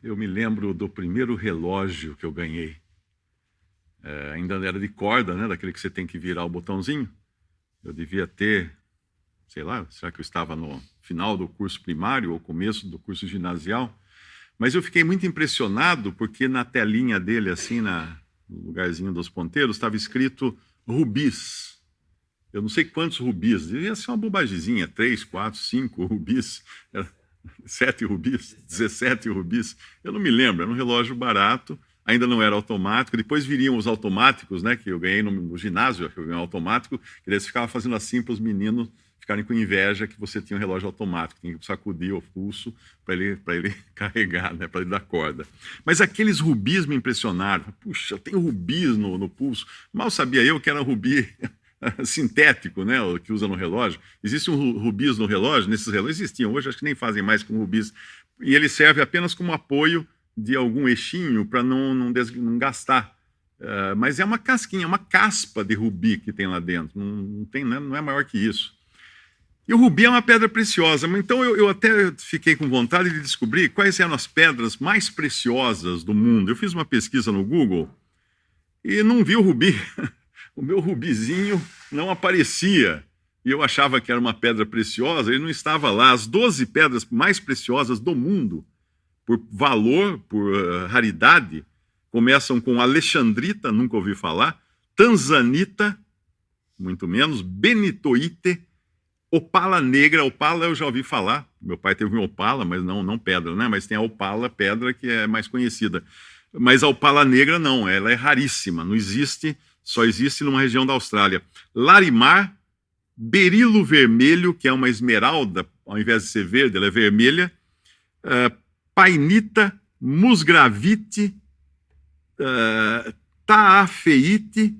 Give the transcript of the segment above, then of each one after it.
Eu me lembro do primeiro relógio que eu ganhei. Ainda era de corda, né? Daquele que você tem que virar o botãozinho. Eu devia ter, sei lá, será que eu estava no final do curso primário ou começo do curso ginasial? Mas eu fiquei muito impressionado porque na telinha dele, assim, no lugarzinho dos ponteiros, estava escrito rubis. Eu não sei quantos rubis, devia ser uma bobagemzinha, 3, 4, 5 rubis, 7 rubis, 17 rubis, eu não me lembro, era um relógio barato, ainda não era automático, depois viriam os automáticos, né, que eu ganhei no ginásio, que eu ganhei um automático, que daí você ficava fazendo assim para os meninos ficarem com inveja que você tinha um relógio automático, tinha que sacudir o pulso para ele carregar, né, para ele dar corda. Mas aqueles rubis me impressionaram, puxa, eu tenho rubis no pulso, mal sabia eu que era rubi sintético, né, o que usa no relógio. Existe um rubis no relógio, nesses relógios existiam, hoje acho que nem fazem mais com rubis, e ele serve apenas como apoio de algum eixinho para não gastar. Mas é uma casquinha, uma caspa de rubi que tem lá dentro, não é maior que isso. E o rubi é uma pedra preciosa, então eu até fiquei com vontade de descobrir quais eram as pedras mais preciosas do mundo. Eu fiz uma pesquisa no Google e não vi o rubi. O meu rubizinho não aparecia. E eu achava que era uma pedra preciosa, ele não estava lá. As 12 pedras mais preciosas do mundo, por valor, por raridade, começam com alexandrita, nunca ouvi falar, tanzanita, muito menos, benitoite, opala negra. Opala eu já ouvi falar, meu pai teve um opala, mas não pedra, né? Mas tem a opala, pedra, que é mais conhecida. Mas a opala negra não, ela é raríssima, não existe, só existe numa região da Austrália. Larimar, berilo vermelho, que é uma esmeralda, ao invés de ser verde, ela é vermelha, painita, musgravite, taafeite,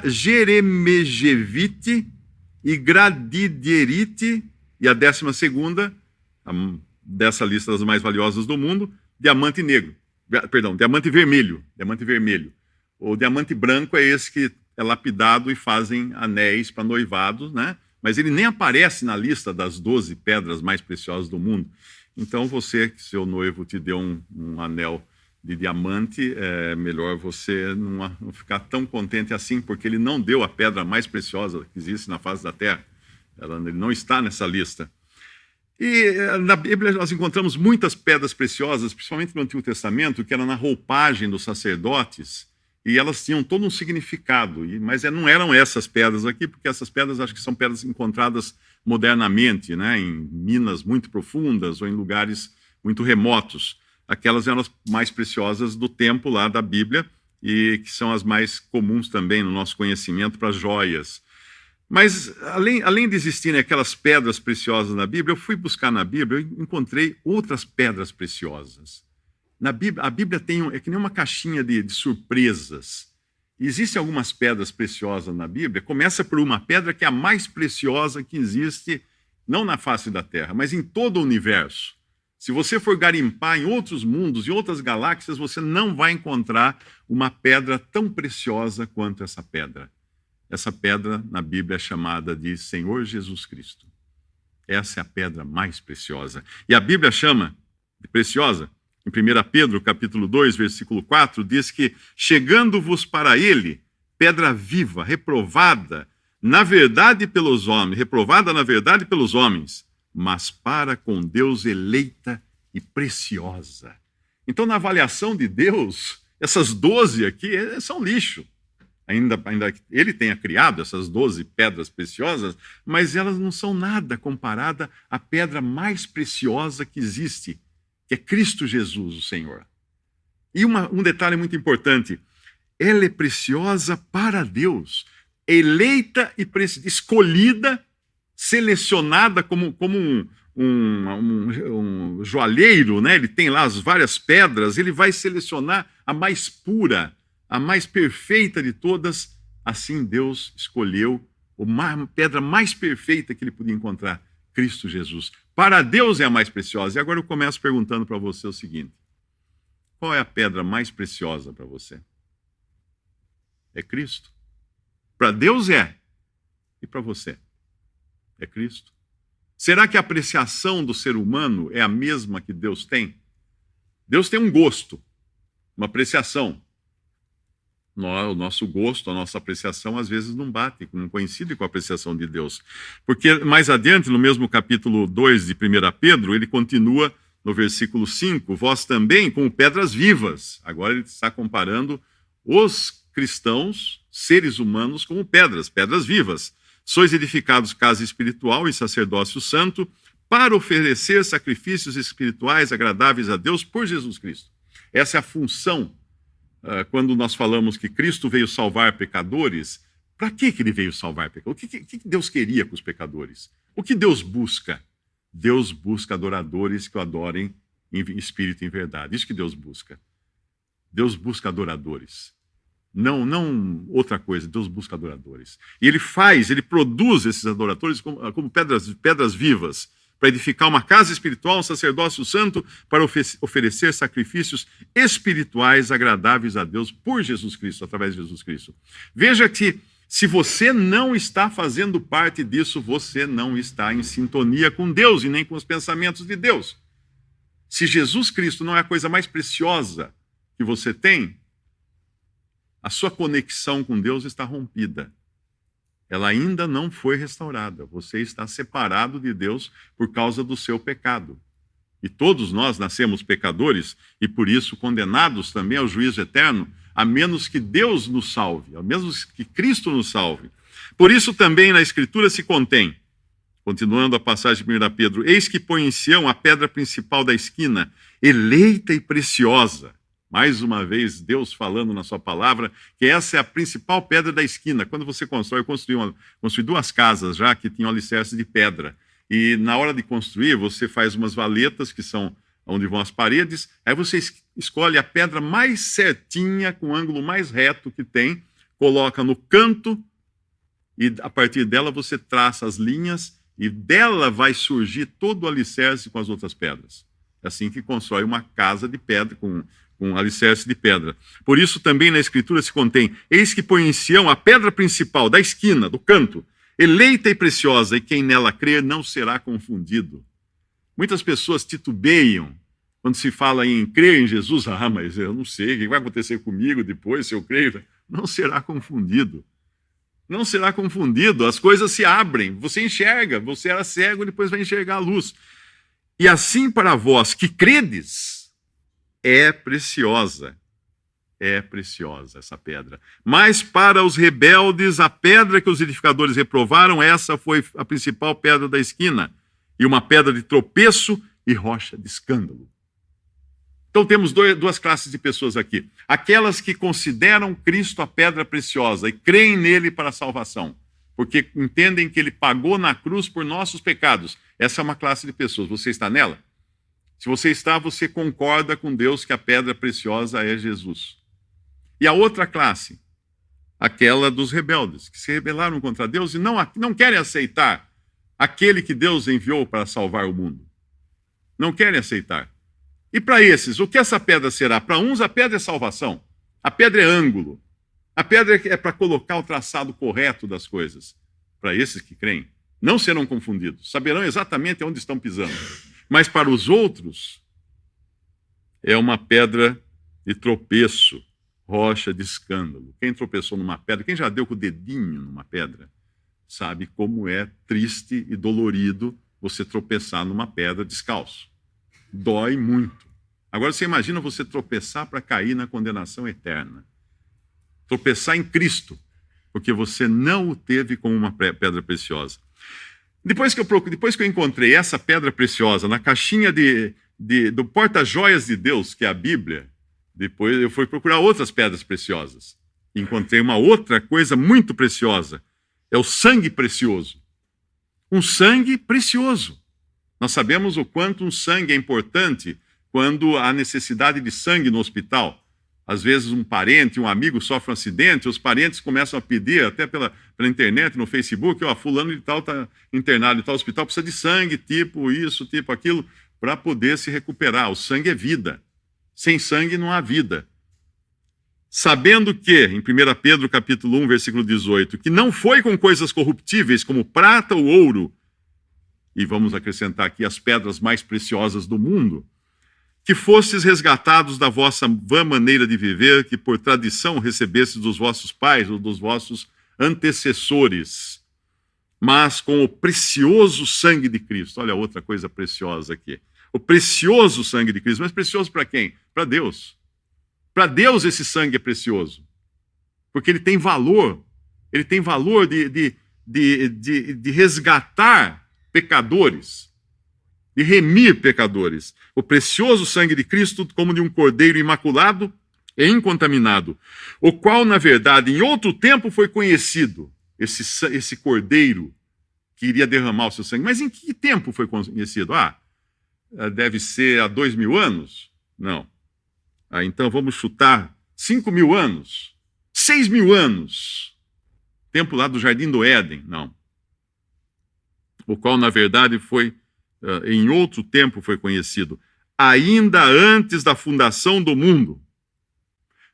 jeremegevite e gradidierite, e a 12ª, dessa lista das mais valiosas do mundo, diamante negro. Perdão, diamante vermelho. O diamante branco é esse que é lapidado e fazem anéis para noivados, né? Mas ele nem aparece na lista das 12 pedras mais preciosas do mundo. Então você, que seu noivo te deu um anel de diamante, é melhor você não ficar tão contente assim, porque ele não deu a pedra mais preciosa que existe na face da Terra. Ele não está nessa lista. E na Bíblia nós encontramos muitas pedras preciosas, principalmente no Antigo Testamento, que eram na roupagem dos sacerdotes, e elas tinham todo um significado, mas não eram essas pedras aqui, porque essas pedras acho que são pedras encontradas modernamente, né, em minas muito profundas ou em lugares muito remotos. Aquelas eram as mais preciosas do tempo lá da Bíblia, e que são as mais comuns também no nosso conhecimento para joias. Mas, além de existirem aquelas pedras preciosas na Bíblia, eu fui buscar na Bíblia e encontrei outras pedras preciosas. Na Bíblia, a Bíblia é que nem uma caixinha de surpresas. Existem algumas pedras preciosas na Bíblia. Começa por uma pedra que é a mais preciosa que existe, não na face da Terra, mas em todo o universo. Se você for garimpar em outros mundos, em outras galáxias, você não vai encontrar uma pedra tão preciosa quanto essa pedra. Essa pedra, na Bíblia, é chamada de Senhor Jesus Cristo. Essa é a pedra mais preciosa. E a Bíblia chama de preciosa. Em 1 Pedro, capítulo 2, versículo 4, diz que, chegando-vos para ele, pedra viva, reprovada na verdade pelos homens, mas para com Deus eleita e preciosa. Então, na avaliação de Deus, essas 12 aqui são lixo. Ainda que ele tenha criado essas 12 pedras preciosas, mas elas não são nada comparada à pedra mais preciosa que existe, que é Cristo Jesus, o Senhor. E um detalhe muito importante, ela é preciosa para Deus, eleita e escolhida, selecionada como um joalheiro, né? Ele tem lá as várias pedras, ele vai selecionar a mais pura, a mais perfeita de todas. Assim Deus escolheu a pedra mais perfeita que ele podia encontrar, Cristo Jesus. Para Deus é a mais preciosa. E agora eu começo perguntando para você o seguinte: qual é a pedra mais preciosa para você? É Cristo. Para Deus é. E para você? É Cristo. Será que a apreciação do ser humano é a mesma que Deus tem? Deus tem um gosto, uma apreciação. O nosso gosto, a nossa apreciação, às vezes não bate, não coincide com a apreciação de Deus. Porque mais adiante, no mesmo capítulo 2 de 1 Pedro, ele continua no versículo 5, vós também como pedras vivas. Agora ele está comparando os cristãos, seres humanos, como pedras vivas. Sois edificados casa espiritual e sacerdócio santo, para oferecer sacrifícios espirituais agradáveis a Deus por Jesus Cristo. Essa é a função. Quando nós falamos que Cristo veio salvar pecadores, para que ele veio salvar pecadores? O que Deus queria com os pecadores? O que Deus busca? Deus busca adoradores que o adorem em espírito e em verdade. Isso que Deus busca. Deus busca adoradores. Não outra coisa, Deus busca adoradores. E ele produz esses adoradores como pedras vivas, para edificar uma casa espiritual, um sacerdócio santo, para oferecer sacrifícios espirituais agradáveis a Deus por Jesus Cristo, através de Jesus Cristo. Veja que, se você não está fazendo parte disso, você não está em sintonia com Deus e nem com os pensamentos de Deus. Se Jesus Cristo não é a coisa mais preciosa que você tem, a sua conexão com Deus está rompida. Ela ainda não foi restaurada. Você está separado de Deus por causa do seu pecado. E todos nós nascemos pecadores e, por isso, condenados também ao juízo eterno, a menos que Deus nos salve, a menos que Cristo nos salve. Por isso também na Escritura se contém, continuando a passagem de 1 Pedro, eis que põe em Sião a pedra principal da esquina, eleita e preciosa. Mais uma vez, Deus falando na sua palavra, que essa é a principal pedra da esquina. Quando você constrói, eu construí 2 casas já que tinham alicerce de pedra. E na hora de construir, você faz umas valetas, que são onde vão as paredes, aí você escolhe a pedra mais certinha, com o ângulo mais reto que tem, coloca no canto, e a partir dela você traça as linhas, e dela vai surgir todo o alicerce com as outras pedras. É assim que constrói uma casa de pedra, com alicerce de pedra. Por isso também na Escritura se contém, eis que põe em Sião a pedra principal da esquina, do canto, eleita e preciosa, e quem nela crer não será confundido. Muitas pessoas titubeiam quando se fala em crer em Jesus. Mas eu não sei, o que vai acontecer comigo depois se eu creio? Não será confundido. Não será confundido, as coisas se abrem, você enxerga, você era cego, depois vai enxergar a luz. E assim para vós que credes, é preciosa essa pedra. Mas para os rebeldes, a pedra que os edificadores reprovaram, essa foi a principal pedra da esquina, e uma pedra de tropeço e rocha de escândalo. Então temos 2 classes de pessoas aqui. Aquelas que consideram Cristo a pedra preciosa e creem nele para a salvação, porque entendem que ele pagou na cruz por nossos pecados. Essa é uma classe de pessoas. Você está nela? Se você está, você concorda com Deus que a pedra preciosa é Jesus. E a outra classe, aquela dos rebeldes, que se rebelaram contra Deus e não querem aceitar aquele que Deus enviou para salvar o mundo. Não querem aceitar. E para esses, o que essa pedra será? Para uns, a pedra é salvação. A pedra é ângulo. A pedra é para colocar o traçado correto das coisas. Para esses que creem, não serão confundidos. Saberão exatamente onde estão pisando. Mas para os outros, é uma pedra de tropeço, rocha de escândalo. Quem tropeçou numa pedra, quem já deu com o dedinho numa pedra, sabe como é triste e dolorido você tropeçar numa pedra descalço. Dói muito. Agora você imagina você tropeçar para cair na condenação eterna. Tropeçar em Cristo, porque você não o teve como uma pedra preciosa. Depois que eu encontrei essa pedra preciosa na caixinha do porta-joias de Deus, que é a Bíblia, depois eu fui procurar outras pedras preciosas. Encontrei uma outra coisa muito preciosa. É o sangue precioso. Um sangue precioso. Nós sabemos o quanto um sangue é importante quando há necessidade de sangue no hospital. Às vezes um parente, um amigo sofre um acidente, os parentes começam a pedir, até pela internet, no Facebook, fulano de tal está internado em tal hospital, precisa de sangue, tipo isso, tipo aquilo, para poder se recuperar. O sangue é vida. Sem sangue não há vida. Sabendo que, em 1 Pedro capítulo 1, versículo 18, que não foi com coisas corruptíveis como prata ou ouro, e vamos acrescentar aqui as pedras mais preciosas do mundo, que fostes resgatados da vossa vã maneira de viver, que por tradição recebestes dos vossos pais ou dos vossos antecessores, mas com o precioso sangue de Cristo. Olha outra coisa preciosa aqui. O precioso sangue de Cristo. Mas precioso para quem? Para Deus. Para Deus esse sangue é precioso. Porque ele tem valor. Ele tem valor de resgatar pecadores, de remir pecadores. O precioso sangue de Cristo, como de um cordeiro imaculado e incontaminado, o qual, na verdade, em outro tempo foi conhecido, esse cordeiro que iria derramar o seu sangue. Mas em que tempo foi conhecido? Deve ser há 2000 anos? Não. Então vamos chutar 5.000 anos, 6.000 anos. Tempo lá do Jardim do Éden? Não. O qual, na verdade, foi, em outro tempo foi conhecido, ainda antes da fundação do mundo.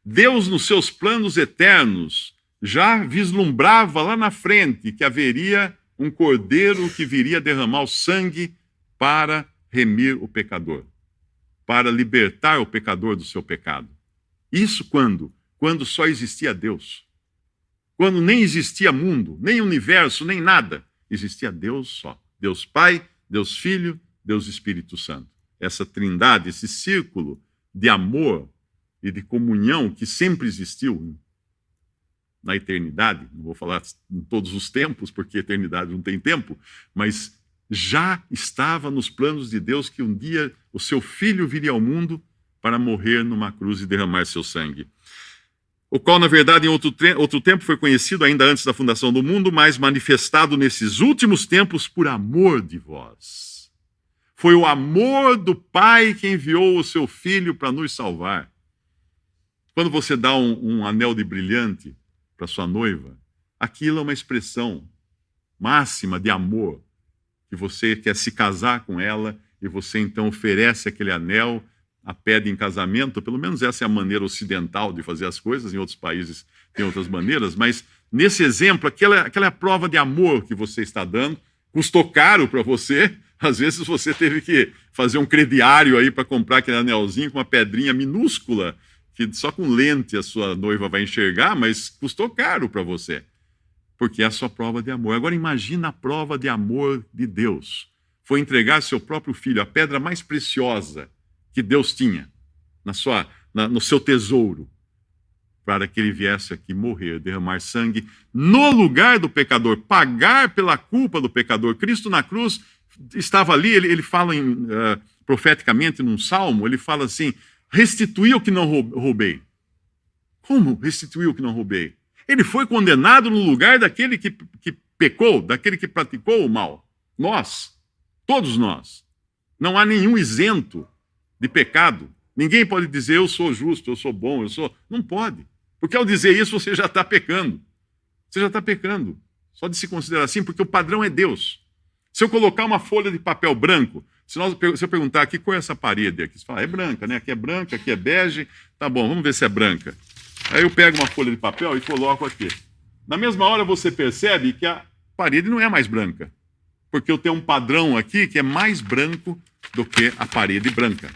Deus, nos seus planos eternos, já vislumbrava lá na frente que haveria um cordeiro que viria derramar o sangue para remir o pecador, para libertar o pecador do seu pecado. Isso quando? Quando só existia Deus. Quando nem existia mundo, nem universo, nem nada. Existia Deus só. Deus Pai, Deus Filho, Deus Espírito Santo. Essa trindade, esse círculo de amor e de comunhão que sempre existiu na eternidade. Não vou falar em todos os tempos, porque a eternidade não tem tempo, mas já estava nos planos de Deus que um dia o seu Filho viria ao mundo para morrer numa cruz e derramar seu sangue. O qual, na verdade, em outro tempo foi conhecido ainda antes da fundação do mundo, mas manifestado nesses últimos tempos por amor de vós. Foi o amor do Pai que enviou o seu Filho para nos salvar. Quando você dá um anel de brilhante para sua noiva, aquilo é uma expressão máxima de amor, que você quer se casar com ela e você então oferece aquele anel, a pede em casamento. Pelo menos essa é a maneira ocidental de fazer as coisas. Em outros países tem outras maneiras, mas nesse exemplo, aquela é a prova de amor que você está dando. Custou caro para você. Às vezes você teve que fazer um crediário aí para comprar aquele anelzinho com uma pedrinha minúscula, que só com lente a sua noiva vai enxergar, mas custou caro para você, porque é a sua prova de amor. Agora imagina a prova de amor de Deus. Foi entregar seu próprio filho, a pedra mais preciosa que Deus tinha no seu tesouro, para que ele viesse aqui morrer, derramar sangue no lugar do pecador, pagar pela culpa do pecador. Cristo na cruz estava ali, ele fala profeticamente num salmo, ele fala assim: restituí o que não roubei. Como restituiu o que não roubei? Ele foi condenado no lugar daquele que pecou, daquele que praticou o mal. Nós, todos nós. Não há nenhum isento de pecado. Ninguém pode dizer eu sou justo, eu sou bom, eu sou... Não pode. Porque ao dizer isso você já está pecando. Você já está pecando. Só de se considerar assim, porque o padrão é Deus. Se eu colocar uma folha de papel branco, se eu perguntar aqui qual é essa parede aqui, você fala, é branca, né? Aqui é branca, aqui é bege. Tá bom, vamos ver se é branca. Aí eu pego uma folha de papel e coloco aqui. Na mesma hora você percebe que a parede não é mais branca. Porque eu tenho um padrão aqui que é mais branco do que a parede branca.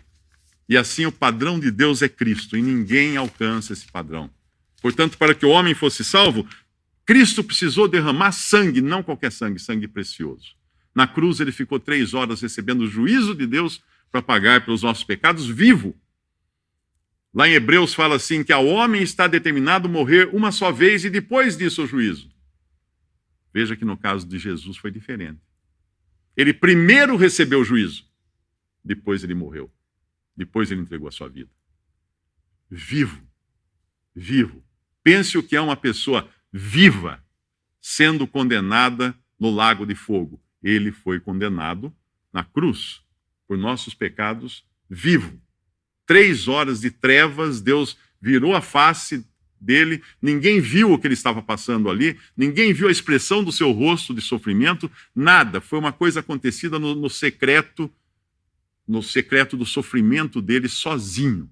E assim o padrão de Deus é Cristo, e ninguém alcança esse padrão. Portanto, para que o homem fosse salvo, Cristo precisou derramar sangue, não qualquer sangue, sangue precioso. Na cruz ele ficou 3 horas recebendo o juízo de Deus para pagar pelos nossos pecados vivo. Lá em Hebreus fala assim, que ao homem está determinado morrer uma só vez e depois disso o juízo. Veja que no caso de Jesus foi diferente. Ele primeiro recebeu o juízo, depois ele morreu. Depois ele entregou a sua vida. Vivo. Vivo. Pense o que é uma pessoa viva sendo condenada no lago de fogo. Ele foi condenado na cruz por nossos pecados, vivo. 3 horas de trevas, Deus virou a face dele, ninguém viu o que ele estava passando ali, ninguém viu a expressão do seu rosto de sofrimento, nada. Foi uma coisa acontecida no secreto do sofrimento dele sozinho.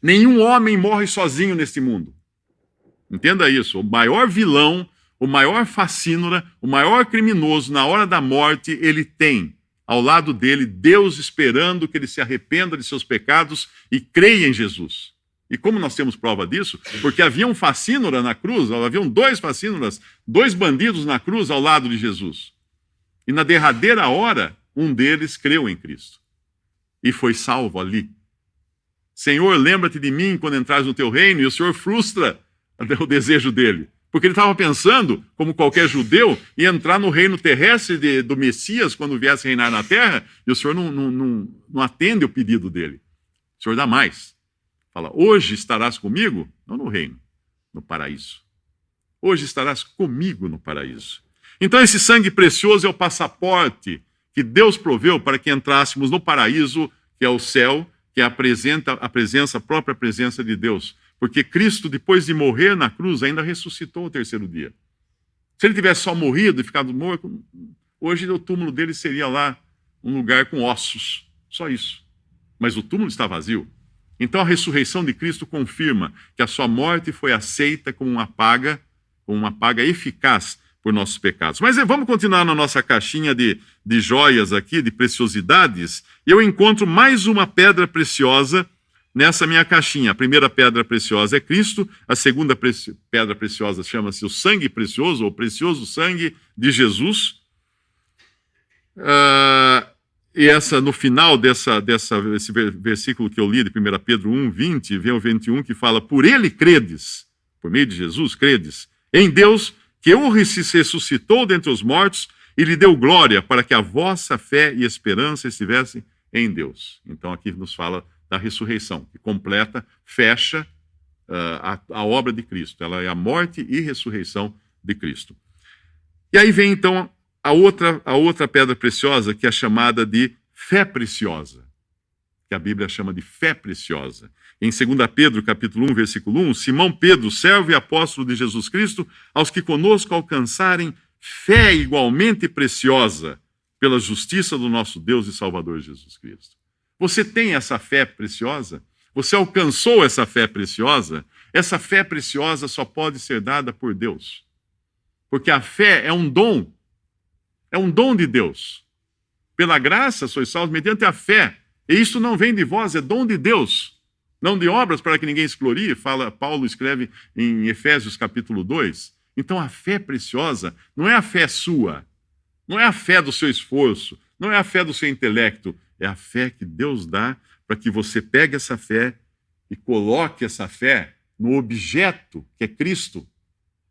Nenhum homem morre sozinho neste mundo. Entenda isso. O maior vilão, o maior facínora, o maior criminoso, na hora da morte, ele tem ao lado dele, Deus esperando que ele se arrependa de seus pecados e creia em Jesus. E como nós temos prova disso? Porque havia um facínora na cruz, haviam 2 facínoras, 2 bandidos na cruz ao lado de Jesus. E na derradeira hora, um deles creu em Cristo e foi salvo ali. Senhor, lembra-te de mim quando entrares no teu reino, e o Senhor frustra o desejo dele. Porque ele estava pensando, como qualquer judeu, em entrar no reino terrestre do Messias quando viesse reinar na terra, e o Senhor não atende o pedido dele. O Senhor dá mais. Fala, hoje estarás comigo, não no reino, no paraíso. Hoje estarás comigo no paraíso. Então esse sangue precioso é o passaporte que Deus proveu para que entrássemos no paraíso, que é o céu, que apresenta a própria presença de Deus. Porque Cristo, depois de morrer na cruz, ainda ressuscitou ao 3º dia. Se ele tivesse só morrido e ficado morto, hoje o túmulo dele seria lá um lugar com ossos. Só isso. Mas o túmulo está vazio. Então a ressurreição de Cristo confirma que a sua morte foi aceita como uma paga eficaz por nossos pecados. Mas vamos continuar na nossa caixinha de joias aqui, de preciosidades, e eu encontro mais uma pedra preciosa nessa minha caixinha. A primeira pedra preciosa é Cristo, a segunda pedra preciosa chama-se o sangue precioso, ou precioso sangue de Jesus. E no final desse versículo que eu li de 1 Pedro 1, 20, vem o 21, que fala, por ele credes, por meio de Jesus credes, em Deus, que o ressuscitou dentre os mortos e lhe deu glória para que a vossa fé e esperança estivessem em Deus. Então aqui nos fala da ressurreição, que completa, fecha a obra de Cristo. Ela é a morte e ressurreição de Cristo. E aí vem então a outra pedra preciosa, que é chamada de fé preciosa, que a Bíblia chama de fé preciosa. Em 2 Pedro, capítulo 1, versículo 1, Simão Pedro, servo e apóstolo de Jesus Cristo, aos que conosco alcançarem fé igualmente preciosa pela justiça do nosso Deus e Salvador Jesus Cristo. Você tem essa fé preciosa? Você alcançou essa fé preciosa? Essa fé preciosa só pode ser dada por Deus. Porque a fé é um dom. É um dom de Deus. Pela graça sois salvos mediante a fé. E isso não vem de vós, é dom de Deus. Não de obras para que ninguém se glorie, Paulo escreve em Efésios capítulo 2. Então a fé preciosa não é a fé sua, não é a fé do seu esforço, não é a fé do seu intelecto, é a fé que Deus dá para que você pegue essa fé e coloque essa fé no objeto que é Cristo.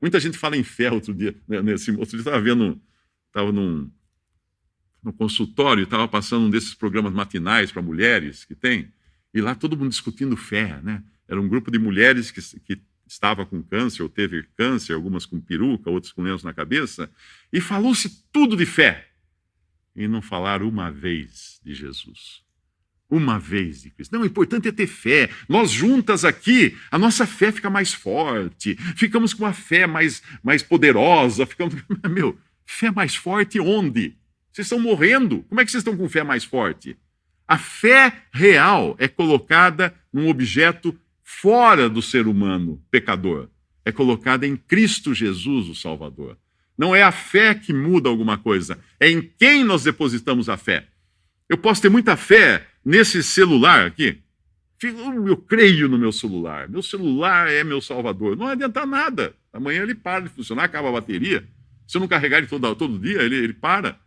Muita gente fala em fé outro dia. Outro dia estava no consultório, estava passando um desses programas matinais para mulheres que tem, e lá todo mundo discutindo fé, né? Era um grupo de mulheres que estava com câncer, ou teve câncer, algumas com peruca, outras com lenço na cabeça, e falou-se tudo de fé. E não falaram uma vez de Jesus. Uma vez de Cristo. Não, o importante é ter fé. Nós juntas aqui, a nossa fé fica mais forte, ficamos com uma fé mais poderosa, fé mais forte onde? Vocês estão morrendo. Como é que vocês estão com fé mais forte? A fé real é colocada num objeto fora do ser humano pecador. É colocada em Cristo Jesus, o Salvador. Não é a fé que muda alguma coisa, é em quem nós depositamos a fé. Eu posso ter muita fé nesse celular aqui. Eu creio no meu celular é meu Salvador. Não adianta nada. Amanhã ele para de funcionar, acaba a bateria. Se eu não carregar ele todo dia, ele para.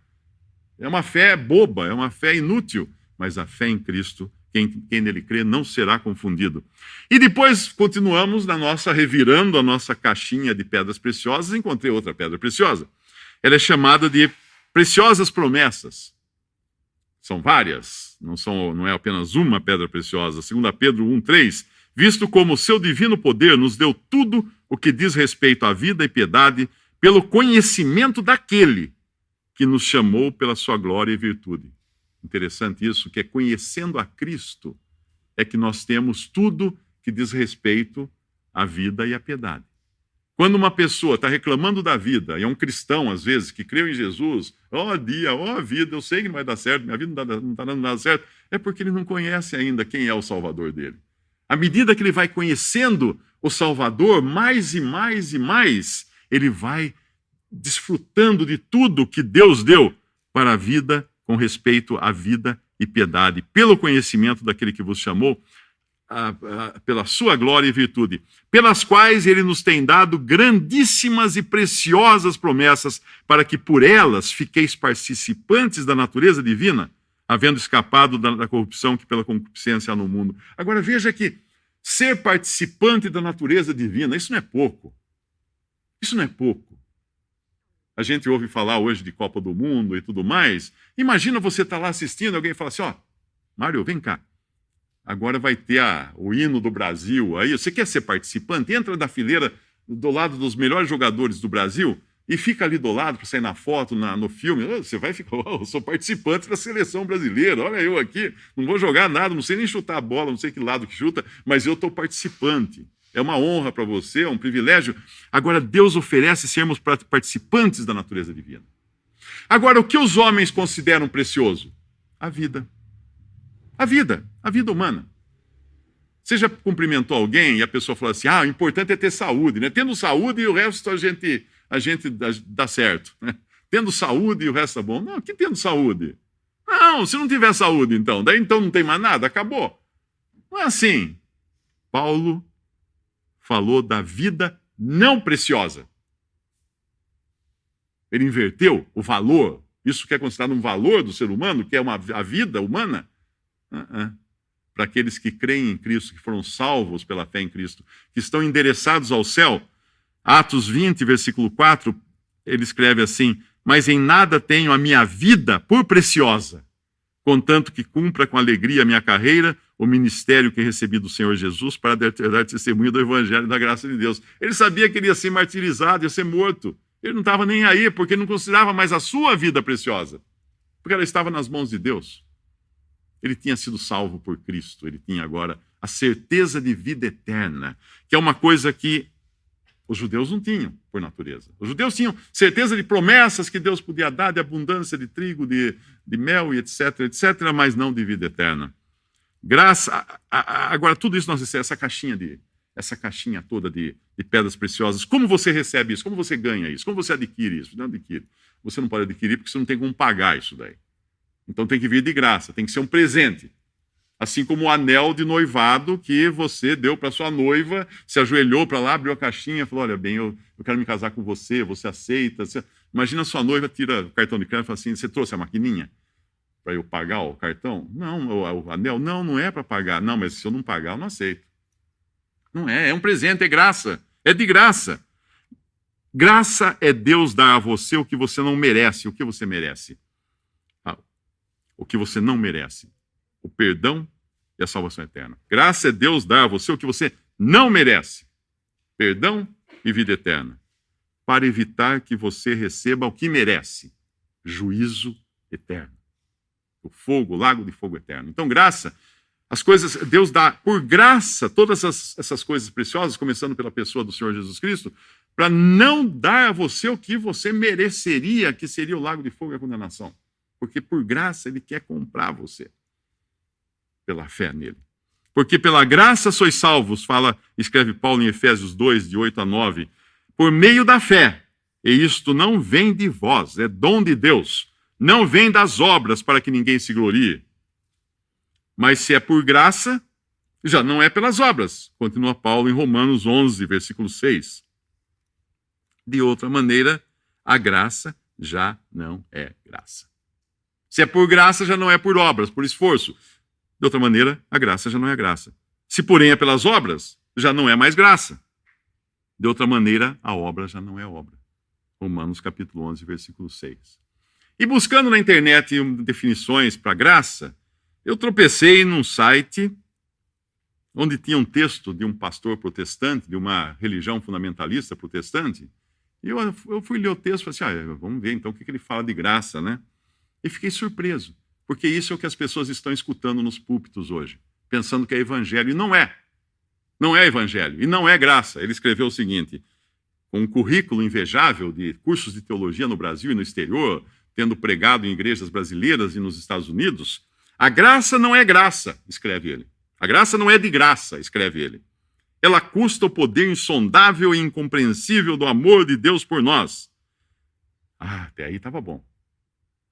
É uma fé boba, é uma fé inútil. Mas a fé em Cristo, quem nele crê, não será confundido. E depois continuamos revirando a nossa caixinha de pedras preciosas, encontrei outra pedra preciosa. Ela é chamada de preciosas promessas. São várias, não é apenas uma pedra preciosa. 2 Pedro 1,3, visto como o seu divino poder nos deu tudo o que diz respeito à vida e piedade, pelo conhecimento daquele que nos chamou pela sua glória e virtude. Interessante isso, que é conhecendo a Cristo é que nós temos tudo que diz respeito à vida e à piedade. Quando uma pessoa está reclamando da vida, e é um cristão, às vezes, que creu em Jesus, vida, eu sei que não vai dar certo, minha vida não está dando nada certo, é porque ele não conhece ainda quem é o Salvador dele. À medida que ele vai conhecendo o Salvador, mais e mais e mais, ele vai desfrutando de tudo que Deus deu para a vida com respeito à vida e piedade, pelo conhecimento daquele que vos chamou, pela sua glória e virtude, pelas quais ele nos tem dado grandíssimas e preciosas promessas, para que por elas fiqueis participantes da natureza divina, havendo escapado da corrupção que pela concupiscência há no mundo. Agora veja que ser participante da natureza divina, isso não é pouco. Isso não é pouco. A gente ouve falar hoje de Copa do Mundo e tudo mais. Imagina você estar lá assistindo, alguém fala assim, Mário, vem cá. Agora vai ter o hino do Brasil. Aí, você quer ser participante? Entra da fileira do lado dos melhores jogadores do Brasil e fica ali do lado para sair na foto, no filme. Você vai ficar, eu sou participante da seleção brasileira. Olha eu aqui, não vou jogar nada, não sei nem chutar a bola, não sei que lado que chuta, mas eu estou participante. É uma honra para você, é um privilégio. Agora, Deus oferece sermos participantes da natureza divina. Agora, o que os homens consideram precioso? A vida. A vida humana. Você já cumprimentou alguém e a pessoa falou assim, o importante é ter saúde, né? Tendo saúde e o resto a gente dá certo, né? Tendo saúde e o resto é bom. Não, que tendo saúde? Não, se não tiver saúde, então, daí então não tem mais nada, acabou. Não é assim. Paulo falou da vida não preciosa. Ele inverteu o valor, isso que é considerado um valor do ser humano, que é a vida humana, para aqueles que creem em Cristo, que foram salvos pela fé em Cristo, que estão endereçados ao céu. Atos 20, versículo 4, ele escreve assim, mas em nada tenho a minha vida por preciosa, contanto que cumpra com alegria a minha carreira, o ministério que recebi do Senhor Jesus para dar testemunho do Evangelho e da graça de Deus. Ele sabia que ele ia ser martirizado, ia ser morto. Ele não estava nem aí, porque ele não considerava mais a sua vida preciosa, porque ela estava nas mãos de Deus. Ele tinha sido salvo por Cristo, ele tinha agora a certeza de vida eterna, que é uma coisa que os judeus não tinham, por natureza. Os judeus tinham certeza de promessas que Deus podia dar, de abundância de trigo, de mel, e etc., mas não de vida eterna. Agora, tudo isso nós recebemos, essa caixinha toda de pedras preciosas. Como você recebe isso? Como você ganha isso? Como você adquire isso? Não adquire. Você não pode adquirir porque você não tem como pagar isso daí. Então tem que vir de graça, tem que ser um presente. Assim como o anel de noivado que você deu para sua noiva, se ajoelhou para lá, abriu a caixinha, falou, olha bem, eu quero me casar com você, você aceita? Imagina a sua noiva tira o cartão de crédito e fala assim, você trouxe a maquininha para eu pagar o cartão? Não, o anel, não é para pagar. Não, mas se eu não pagar, eu não aceito. Não é um presente, é graça, é de graça. Graça é Deus dar a você o que você não merece. O que você merece? O que você não merece. O perdão e a salvação eterna. Graça é Deus dar a você o que você não merece. Perdão e vida eterna. Para evitar que você receba o que merece. Juízo eterno. O fogo, o lago de fogo eterno. Então, graça, as coisas, Deus dá por graça todas essas coisas preciosas, começando pela pessoa do Senhor Jesus Cristo, para não dar a você o que você mereceria, que seria o lago de fogo e a condenação. Porque por graça ele quer comprar você. Pela fé nele. Porque pela graça sois salvos, escreve Paulo em Efésios 2, de 8 a 9, por meio da fé. E isto não vem de vós, é dom de Deus. Não vem das obras para que ninguém se glorie. Mas se é por graça, já não é pelas obras. Continua Paulo em Romanos 11, versículo 6. De outra maneira, a graça já não é graça. Se é por graça, já não é por obras, por esforço. De outra maneira, a graça já não é graça. Se, porém, é pelas obras, já não é mais graça. De outra maneira, a obra já não é obra. Romanos capítulo 11, versículo 6. E buscando na internet definições para graça, eu tropecei num site onde tinha um texto de um pastor protestante, de uma religião fundamentalista protestante, e eu fui ler o texto e falei assim, vamos ver então o que ele fala de graça, né? E fiquei surpreso, porque isso é o que as pessoas estão escutando nos púlpitos hoje, pensando que é evangelho, e não é. Não é evangelho, e não é graça. Ele escreveu o seguinte, com um currículo invejável de cursos de teologia no Brasil e no exterior, tendo pregado em igrejas brasileiras e nos Estados Unidos, a graça não é graça, escreve ele. A graça não é de graça, escreve ele. Ela custa o poder insondável e incompreensível do amor de Deus por nós. Até aí estava bom.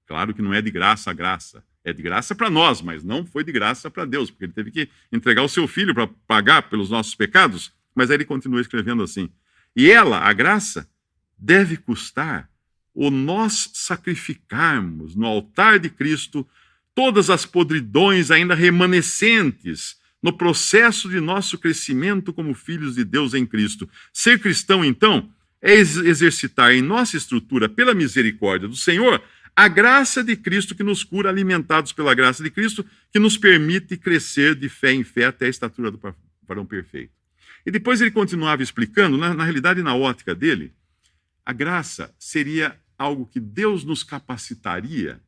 Claro que não é de graça a graça. É de graça para nós, mas não foi de graça para Deus, porque ele teve que entregar o seu filho para pagar pelos nossos pecados. Mas aí ele continua escrevendo assim: e ela, a graça, deve custar o nós sacrificarmos no altar de Cristo todas as podridões ainda remanescentes no processo de nosso crescimento como filhos de Deus em Cristo. Ser cristão, então, é exercitar em nossa estrutura, pela misericórdia do Senhor, a graça de Cristo que nos cura, alimentados pela graça de Cristo, que nos permite crescer de fé em fé até a estatura do varão perfeito. E depois ele continuava explicando, na realidade, na ótica dele, a graça seria algo que Deus nos capacitaria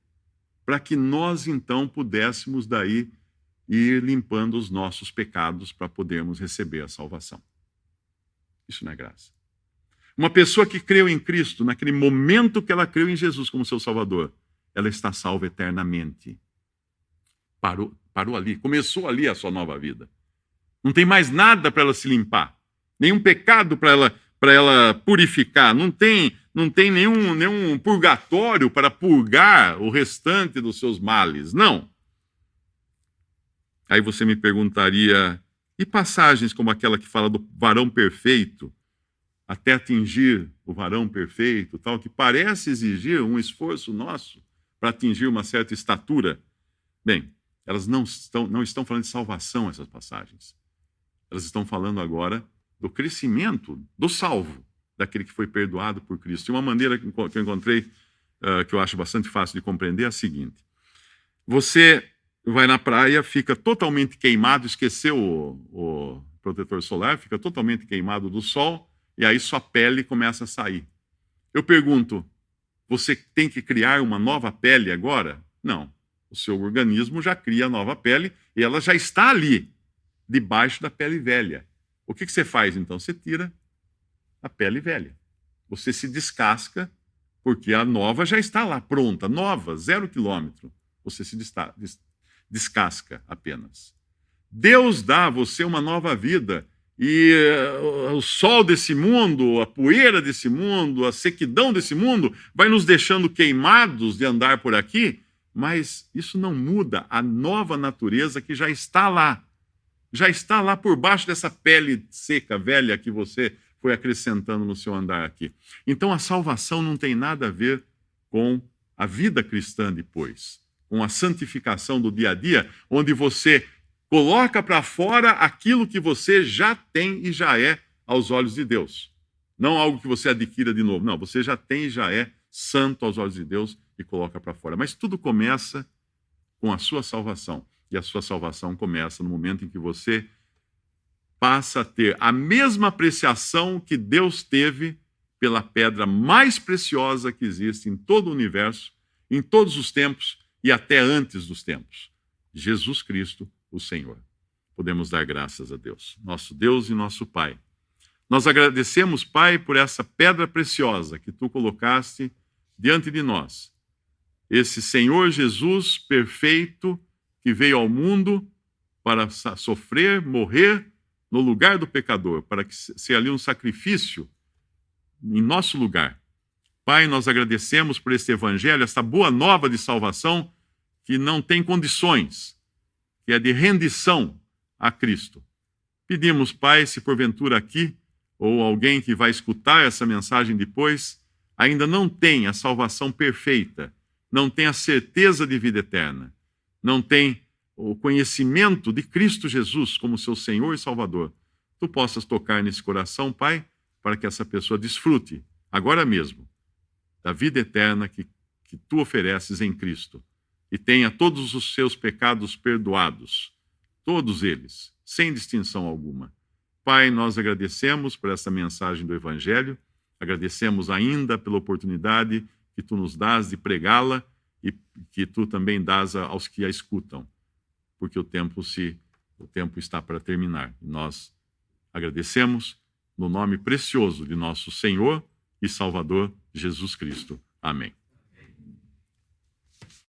para que nós, então, pudéssemos daí ir limpando os nossos pecados para podermos receber a salvação. Isso não é graça. Uma pessoa que creu em Cristo, naquele momento que ela creu em Jesus como seu Salvador, ela está salva eternamente. Parou ali, começou ali a sua nova vida. Não tem mais nada para ela se limpar, nenhum pecado para ela purificar, não tem nenhum purgatório para purgar o restante dos seus males, não. Aí você me perguntaria, e passagens como aquela que fala do varão perfeito, até atingir o varão perfeito, tal, que parece exigir um esforço nosso para atingir uma certa estatura? Bem, elas não estão falando de salvação, essas passagens. Elas estão falando agora do crescimento do salvo, daquele que foi perdoado por Cristo. E uma maneira que eu encontrei, que eu acho bastante fácil de compreender, é a seguinte: você vai na praia, fica totalmente queimado, esqueceu o protetor solar, fica totalmente queimado do sol, e aí sua pele começa a sair. Eu pergunto, você tem que criar uma nova pele agora? Não. O seu organismo já cria a nova pele e ela já está ali, debaixo da pele velha. O que você faz, então? Você tira a pele velha. Você se descasca, porque a nova já está lá, pronta, nova, 0 quilômetro. Você se descasca apenas. Deus dá a você uma nova vida. E o sol desse mundo, a poeira desse mundo, a sequidão desse mundo vai nos deixando queimados de andar por aqui, mas isso não muda a nova natureza que já está lá. Já está lá por baixo dessa pele seca, velha, que você foi acrescentando no seu andar aqui. Então a salvação não tem nada a ver com a vida cristã depois, com a santificação do dia a dia, onde você coloca para fora aquilo que você já tem e já é aos olhos de Deus. Não algo que você adquira de novo. Não, você já tem e já é santo aos olhos de Deus e coloca para fora. Mas tudo começa com a sua salvação. E a sua salvação começa no momento em que você passa a ter a mesma apreciação que Deus teve pela pedra mais preciosa que existe em todo o universo, em todos os tempos e até antes dos tempos. Jesus Cristo, o Senhor. Podemos dar graças a Deus, nosso Deus e nosso Pai. Nós agradecemos, Pai, por essa pedra preciosa que Tu colocaste diante de nós. Esse Senhor Jesus perfeito que veio ao mundo para sofrer, morrer no lugar do pecador, para que seja ali um sacrifício em nosso lugar. Pai, nós agradecemos por este evangelho, esta boa nova de salvação que não tem condições, que é de rendição a Cristo. Pedimos, Pai, se porventura aqui, ou alguém que vai escutar essa mensagem depois, ainda não tem a salvação perfeita, não tem a certeza de vida eterna, não tem o conhecimento de Cristo Jesus como seu Senhor e Salvador, Tu possas tocar nesse coração, Pai, para que essa pessoa desfrute, agora mesmo, da vida eterna que Tu ofereces em Cristo, e tenha todos os seus pecados perdoados, todos eles, sem distinção alguma. Pai, nós agradecemos por essa mensagem do Evangelho, agradecemos ainda pela oportunidade que Tu nos dás de pregá-la e que Tu também dás aos que a escutam, porque o tempo está para terminar. E nós agradecemos no nome precioso de nosso Senhor e Salvador Jesus Cristo. Amém.